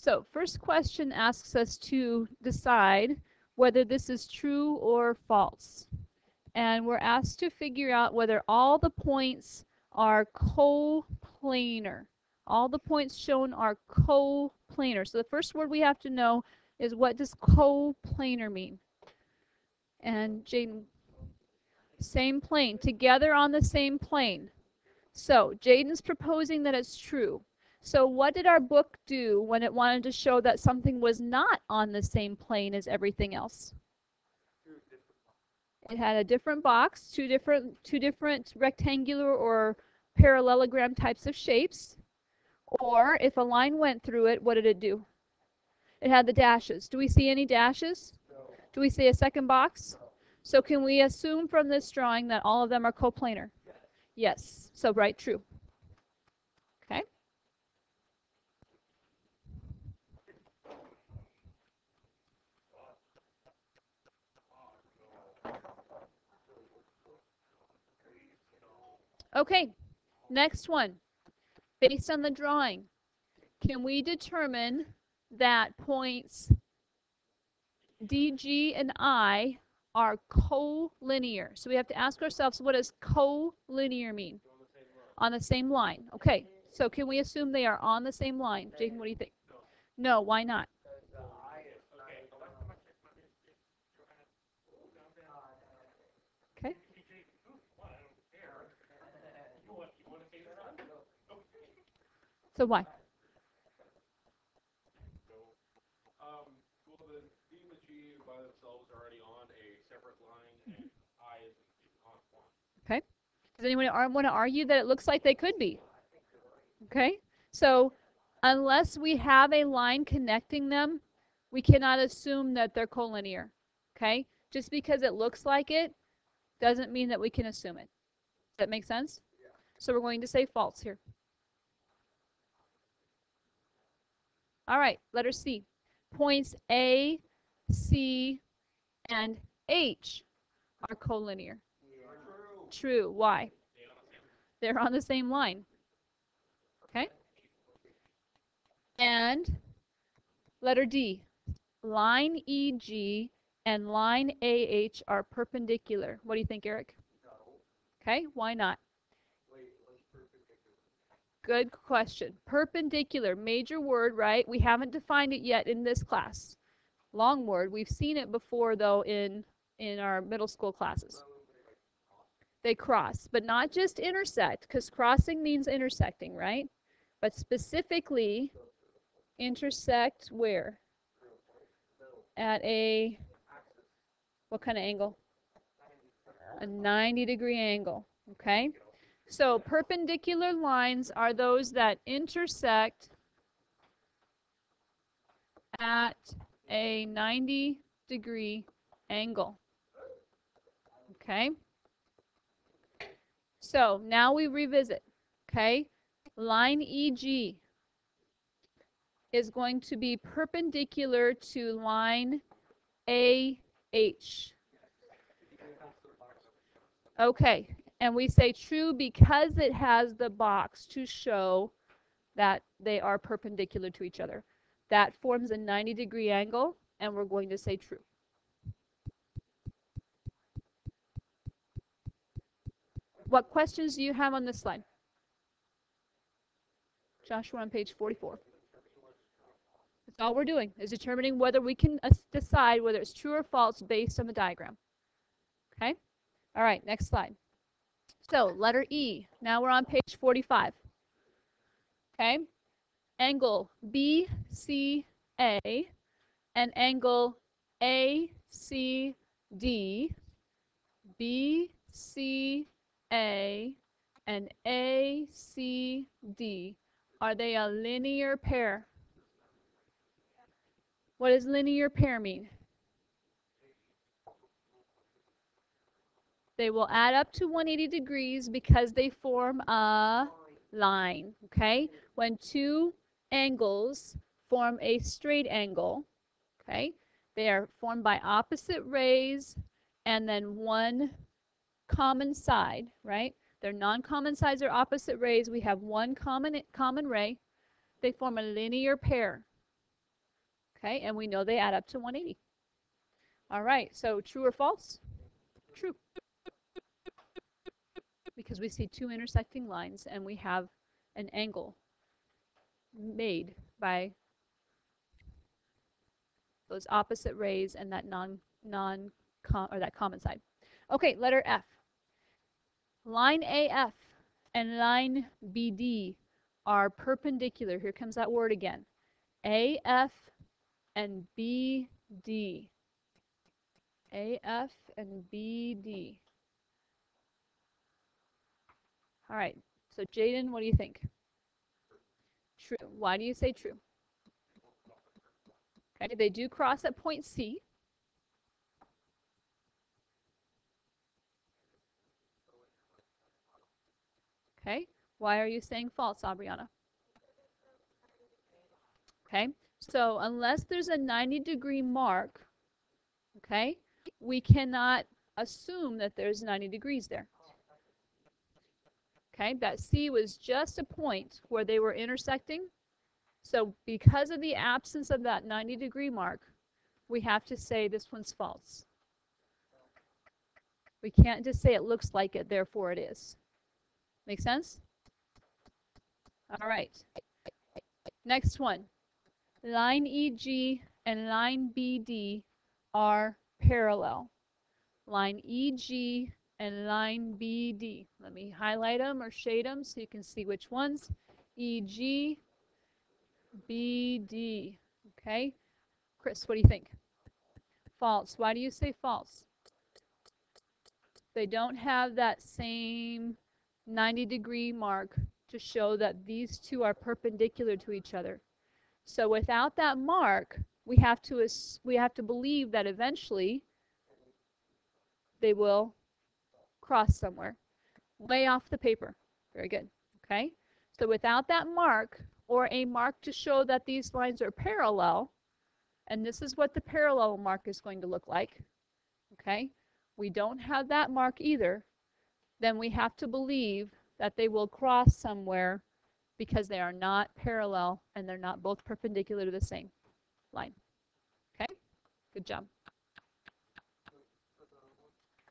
So first question asks us to decide whether this is true or false. And we're asked to figure out whether all the points are coplanar. All the points shown are coplanar. So the first word we have to know is, what does coplanar mean? And Jaden, same plane, together on the same plane. So Jaden's proposing that it's true. So what did our book do when it wanted to show that something was not on the same plane as everything else? It had a different box, two different rectangular or parallelogram types of shapes. Or if a line went through it, what did it do? It had the dashes. Do we see any dashes? No. Do we see a second box? No. So can we assume from this drawing that all of them are coplanar? Yes. Yes. So right, true. Okay. Okay, next one. Based on the drawing, can we determine that points D, G, and I are collinear? So we have to ask ourselves, what does collinear mean? On the same line. Okay, so can we assume they are on the same line? Jaden, what do you think? No, why not? Okay. So why? Well, the D and the G by themselves are already on a separate line, and I is on one. Okay. Does anyone want to argue that it looks like they could be? Okay. So unless we have a line connecting them, we cannot assume that they're collinear. Okay. Just because it looks like it doesn't mean that we can assume it. Does that make sense? Yeah. So we're going to say false here. All right, letter C. Points A, C, and H are collinear. True. True. Why? They're on the same line. Okay? And letter D. Line EG and line AH are perpendicular. What do you think, Eric? No. Okay, why not? Wait, what's perpendicular? Good question. Perpendicular, major word, right? We haven't defined it yet in this class. Long word. We've seen it before, though, in our middle school classes. They cross, but not just intersect, because crossing means intersecting, right? But specifically, intersect where? At a, what kind of angle? A 90-degree angle, okay? So perpendicular lines are those that intersect at a 90-degree angle, okay? So now we revisit, okay? Line EG is going to be perpendicular to line AH. Okay, and we say true because it has the box to show that they are perpendicular to each other. That forms a 90-degree angle, and we're going to say true. What questions do you have on this slide? Josh, we're on page 44. That's all we're doing, is determining whether we can decide whether it's true or false based on the diagram. Okay? All right, next slide. So, letter E. Now we're on page 45. Okay? Angle BCA and angle ACD. BCA and ACD. Are they a linear pair? What does linear pair mean? They will add up to 180 degrees because they form a line, okay? When two angles form a straight angle, okay, they are formed by opposite rays and then one common side, right? They're non-common sides or opposite rays. We have one common ray. They form a linear pair. Okay, and we know they add up to 180. All right, so true or false? True. Because we see two intersecting lines and we have an angle made by those opposite rays and that that common side. Okay, letter F. Line AF and line BD are perpendicular. Here comes that word again. AF and BD. AF and BD. All right, so Jaden, what do you think? True. Why do you say true? Okay, they do cross at point C. Okay, why are you saying false, Aubriana? Okay, so unless there's a 90-degree mark, okay, we cannot assume that there's 90 degrees there. Okay, that C was just a point where they were intersecting. So because of the absence of that 90-degree mark, we have to say this one's false. We can't just say it looks like it, therefore it is. Make sense? All right. Next one. Line EG and line BD are parallel. Line EG and line BD. Let me highlight them or shade them so you can see which ones. EG, BD. Okay. Chris, what do you think? False. Why do you say false? They don't have that same 90-degree mark to show that these two are perpendicular to each other. So without that mark, we have to believe that eventually they will cross somewhere, way off the paper. Very good. Okay. So without that mark, or a mark to show that these lines are parallel, and this is what the parallel mark is going to look like. Okay. We don't have that mark either. Then we have to believe that they will cross somewhere because they are not parallel and they're not both perpendicular to the same line. Okay? Good job.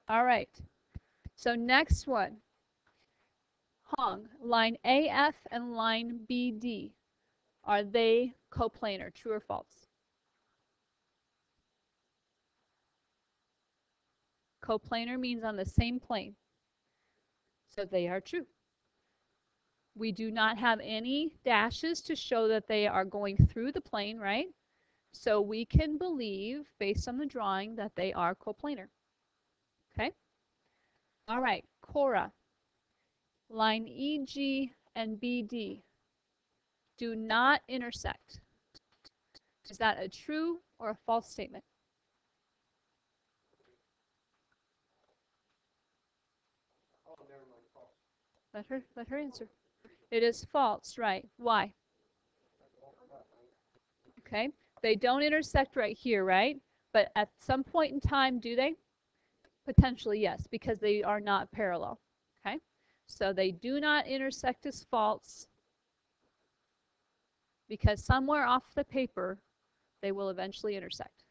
All right. So next one. Hong, line AF and line BD. Are they coplanar? True or false? Coplanar means on the same plane. So they are true. We do not have any dashes to show that they are going through the plane, right? So we can believe, based on the drawing, that they are coplanar. Okay? All right, Cora. Line EG and BD do not intersect. Is that a true or a false statement? Oh, never mind, false. Let her answer. It is false, right? Why? Okay, they don't intersect right here, right? But at some point in time, do they? Potentially, yes, because they are not parallel. Okay, so they do not intersect is false because somewhere off the paper, they will eventually intersect.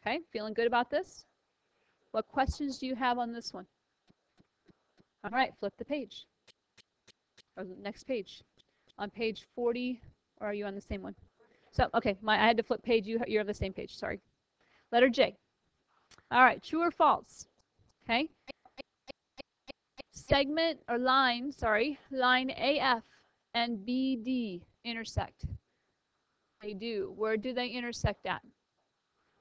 Okay, feeling good about this? What questions do you have on this one? All right, flip the page. Or the next page. On page 40, or are you on the same one? So, okay, I had to flip page. You're on the same page, sorry. Letter J. All right, true or false? Okay. Segment or line, line AF and BD intersect. They do. Where do they intersect at?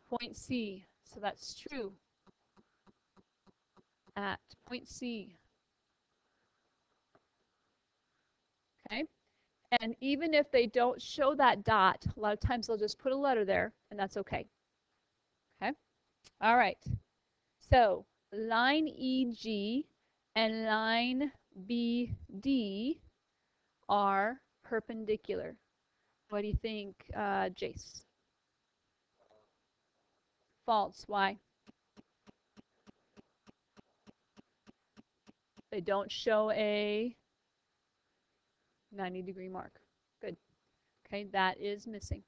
Point C. So that's true. At point C. Okay. And even if they don't show that dot, a lot of times they'll just put a letter there, and that's okay. Okay. All right. So line EG and line BD are perpendicular. What do you think, Jace? False. Why? They don't show a 90-degree mark. Good. Okay, that is missing.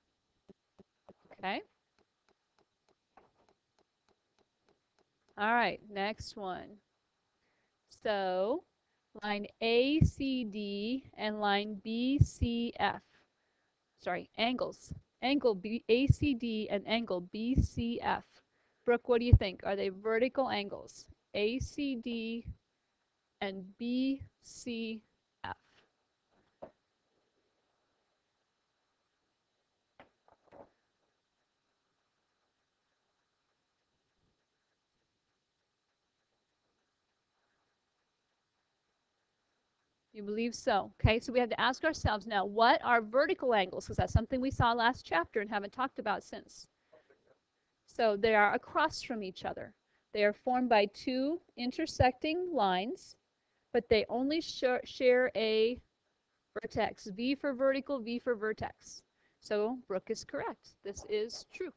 Okay. All right, next one. So line ACD and line BCF. Sorry, angles. Angle ACD and angle BCF. Brooke, what do you think? Are they vertical angles? ACD and BCF. You believe so? Okay, so we have to ask ourselves now, what are vertical angles? Because that's something we saw last chapter and haven't talked about since. So they are across from each other. They are formed by two intersecting lines, but they only share a vertex. V for vertical, V for vertex. So Brooke is correct. This is true.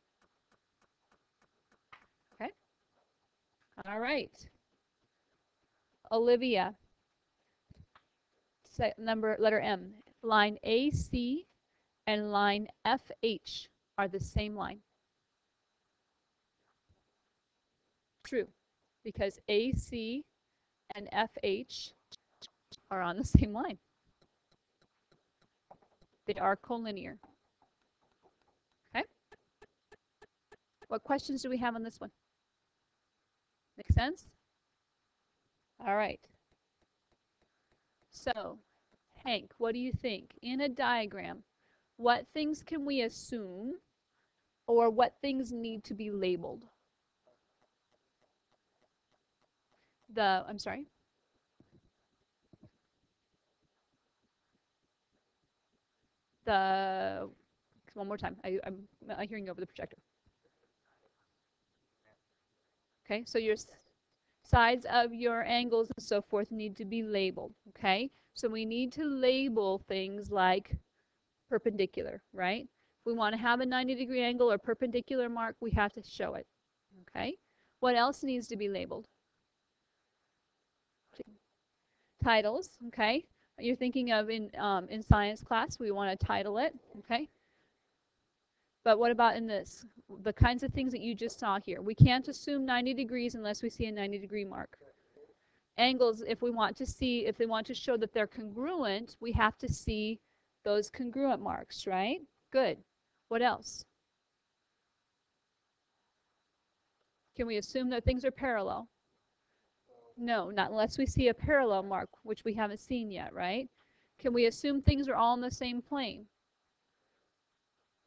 Okay. All right. Olivia, letter M. Line AC and line FH are the same line. True, because AC and FH are on the same line. They are collinear. Okay? What questions do we have on this one? Make sense? All right. So, Hank, what do you think? In a diagram, what things can we assume or what things need to be labeled? I'm sorry? One more time. I'm hearing you over the projector. Okay, so your sides of your angles and so forth need to be labeled, okay? So we need to label things like perpendicular, right? If we want to have a 90-degree angle or perpendicular mark, we have to show it, okay? What else needs to be labeled? Titles, okay? You're thinking of in science class, we want to title it, okay? But what about in this? The kinds of things that you just saw here. We can't assume 90 degrees unless we see a 90-degree mark. Angles, if they want to show that they're congruent, we have to see those congruent marks, right? Good. What else? Can we assume that things are parallel? No, not unless we see a parallel mark, which we haven't seen yet, right? Can we assume things are all in the same plane?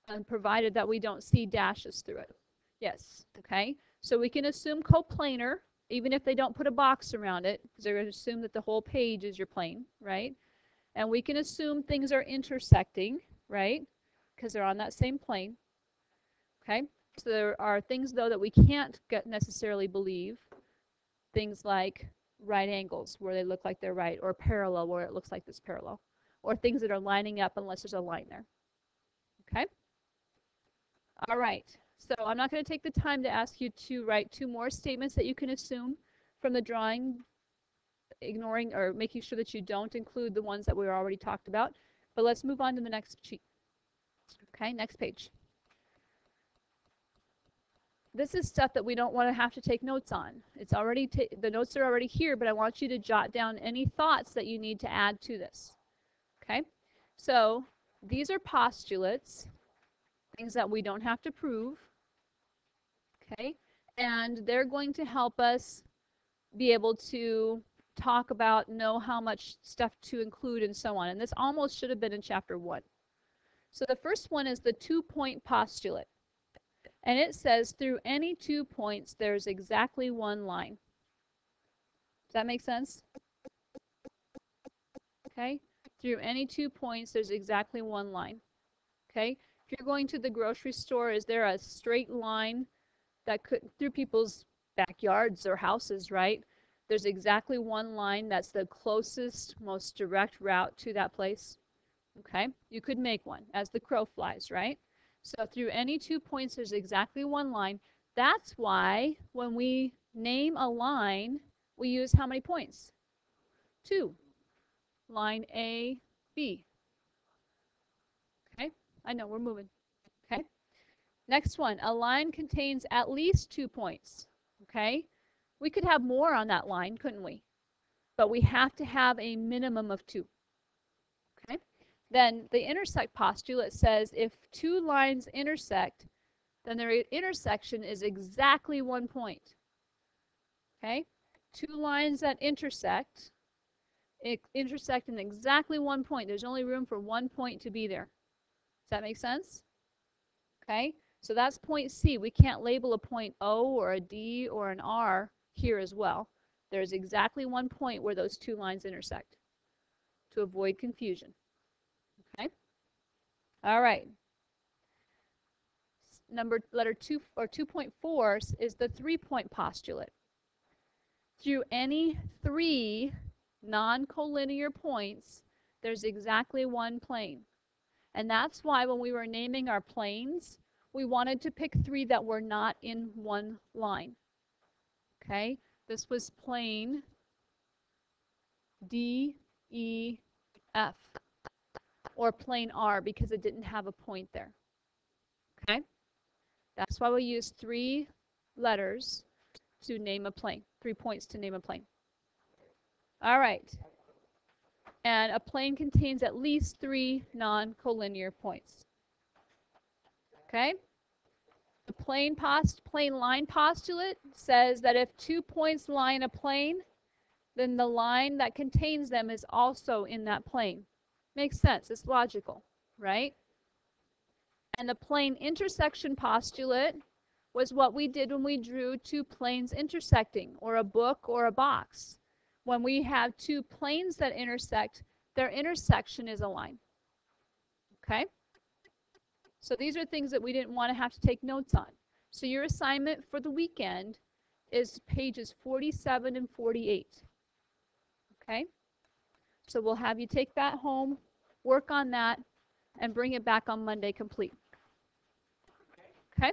And provided that we don't see dashes through it. Yes, okay? So we can assume coplanar, even if they don't put a box around it, because they're going to assume that the whole page is your plane, right? And we can assume things are intersecting, right? Because they're on that same plane, okay? So there are things, though, that we can't necessarily believe. Things like right angles, where they look like they're right, or parallel, where it looks like it's parallel, or things that are lining up unless there's a line there, okay? All right, so I'm not going to take the time to ask you to write two more statements that you can assume from the drawing, ignoring or making sure that you don't include the ones that we already talked about. But let's move on to the next sheet. Okay, next page. This is stuff that we don't want to have to take notes on. It's already the notes are already here, but I want you to jot down any thoughts that you need to add to this. Okay, so these are postulates, things that we don't have to prove. Okay, and they're going to help us be able to talk about, know how much stuff to include and so on. And this almost should have been in chapter 1. So the first one is the 2-point postulate. And it says through any 2 points, there's exactly one line. Does that make sense? Okay. Through any 2 points, there's exactly one line. Okay. If you're going to the grocery store, is there a straight line that could through people's backyards or houses, right? There's exactly one line that's the closest, most direct route to that place. Okay, you could make one as the crow flies, right? So through any 2 points, there's exactly one line. That's why when we name a line, we use how many points? 2. Line A, B. Okay, I know we're moving. Okay, Next one, a line contains at least 2 points. Okay? We could have more on that line, couldn't we? But we have to have a minimum of 2. Okay? Then the intersect postulate says if 2 lines intersect, then their intersection is exactly 1 point. Okay? 2 lines that intersect in exactly 1 point. There's only room for 1 point to be there. Does that make sense? Okay? So that's point C. We can't label a point O or a D or an R here as well. There's exactly 1 point where those 2 lines intersect to avoid confusion. Okay? All right. Letter 2 or 2.4 is the 3-point postulate. Through any 3 non-collinear points, there's exactly 1 plane. And that's why when we were naming our planes, we wanted to pick 3 that were not in one line. Okay? This was plane D, E, F, or plane R because it didn't have a point there. Okay? That's why we use 3 letters to name a plane, 3 points to name a plane. All right. And a plane contains at least 3 non-collinear points. Okay? The plane line postulate says that if 2 points line a plane, then the line that contains them is also in that plane. Makes sense. It's logical, right? And the plane intersection postulate was what we did when we drew 2 planes intersecting, or a book or a box. When we have 2 planes that intersect, their intersection is a line. Okay? So these are things that we didn't want to have to take notes on. So your assignment for the weekend is pages 47 and 48. Okay? So we'll have you take that home, work on that, and bring it back on Monday complete. Okay?